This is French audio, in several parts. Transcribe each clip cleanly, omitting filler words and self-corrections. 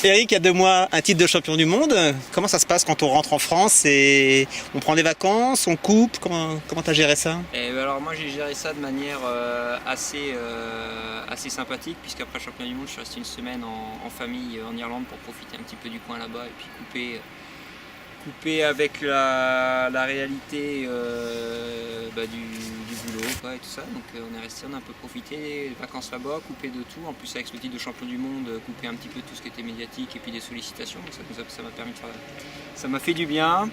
Eric, il y a 2 mois, un titre de champion du monde. Comment ça se passe quand on rentre en France et on prend des vacances, on coupe? Comment tu as géré ça? Alors moi j'ai géré ça de manière assez sympathique, puisqu'après le championnat du monde je suis resté une semaine en famille en Irlande pour profiter un petit peu du coin là-bas et puis couper avec la réalité du boulot quoi, et tout ça. Donc on est resté, on a un peu profité des vacances là-bas, coupé de tout, en plus avec le titre de champion du monde, couper un petit peu tout ce qui était médiatique et puis des sollicitations. Donc ça m'a permis de faire, ça m'a fait du bien.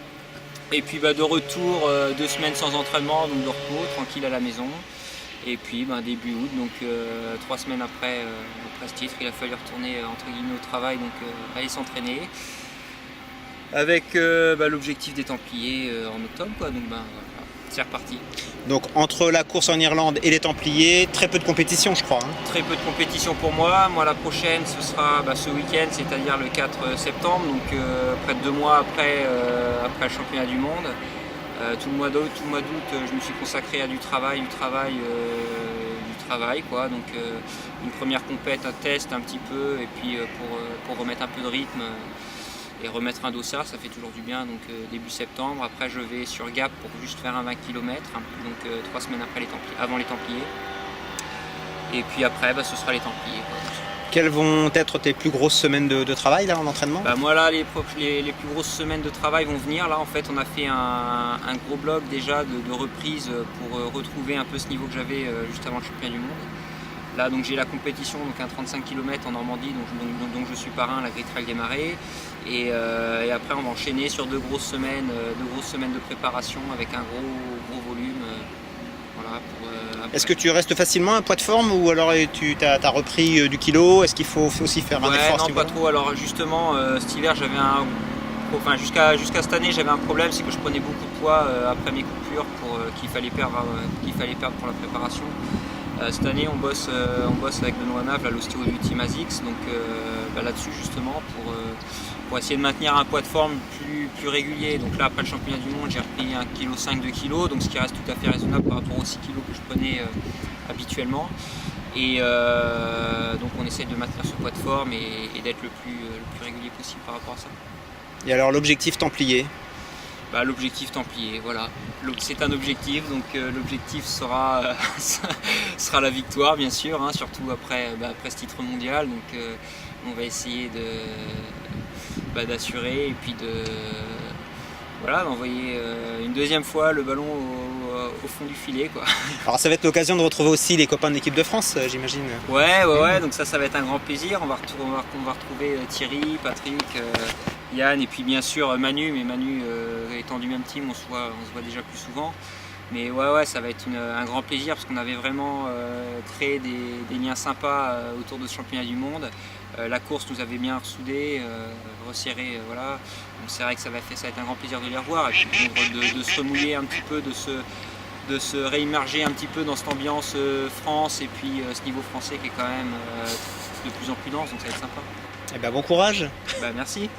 Et puis de retour, 2 semaines sans entraînement, donc de repos, tranquille à la maison. Et puis début août, donc 3 semaines après ce titre, il a fallu retourner entre guillemets au travail, donc aller s'entraîner. Avec l'objectif des Templiers en octobre, quoi. Donc voilà, c'est reparti. Donc entre la course en Irlande et les Templiers, très peu de compétition je crois. Très peu de compétition pour moi. Moi la prochaine ce sera ce week-end, c'est-à-dire le 4 septembre, donc près de 2 mois après le championnat du monde. Tout le mois d'août, je me suis consacré à du travail quoi. Donc une première compète, un test un petit peu, et puis pour remettre un peu de rythme et remettre un dossard, ça fait toujours du bien. Donc début septembre, après je vais sur Gap pour juste faire un 20 km, donc 3 semaines après avant les Templiers. Et puis après ce sera les Templiers, quoi. Quelles vont être tes plus grosses semaines de travail là en entraînement? Moi là les plus grosses semaines de travail vont venir. Là en fait on a fait un gros bloc déjà de reprise pour retrouver un peu ce niveau que j'avais juste avant le championnat du monde. Là donc j'ai la compétition, donc un 35 km en Normandie, donc je suis parrain, la Great Trail des Marais. Et après on va enchaîner sur 2 grosses semaines de préparation avec un gros volume. Est-ce que tu restes facilement à un poids de forme, ou alors tu as repris du kilo? Est-ce qu'il faut aussi faire un effort? Non, pas trop. Alors justement cet hiver jusqu'à cette année j'avais un problème, c'est que je prenais beaucoup de poids après mes coupures qu'il fallait perdre pour la préparation. Cette année on bosse avec Benoît Nave, l'ostéo du Team ASICS, donc là-dessus justement pour essayer de maintenir un poids de forme plus régulier. Donc là après le championnat du monde j'ai repris 1,5 kg, 2 kg, donc ce qui reste tout à fait raisonnable par rapport aux 6 kg que je prenais habituellement. Et donc on essaie de maintenir ce poids de forme et d'être le plus régulier possible par rapport à ça. Et alors l'objectif Templier? L'objectif Templier, voilà. C'est un objectif, donc l'objectif sera la victoire bien sûr, surtout après ce titre mondial. Donc on va essayer d'assurer et puis d'envoyer une deuxième fois le ballon au fond du filet, quoi. Alors ça va être l'occasion de retrouver aussi les copains de l'équipe de France, j'imagine. Ouais, donc ça va être un grand plaisir. On va retrouver Thierry, Patrick, Yann et puis bien sûr Manu, mais Manu étant du même team, on se voit déjà plus souvent. Mais ouais, ça va être un grand plaisir parce qu'on avait vraiment créé des liens sympas autour de ce championnat du monde. La course nous avait bien ressoudés, resserrés, voilà. Donc c'est vrai que ça va être un grand plaisir de les revoir et puis de se remouiller un petit peu, de se réimmerger un petit peu dans cette ambiance France et puis ce niveau français qui est quand même de plus en plus dense, donc ça va être sympa. Eh bien bon courage. Merci.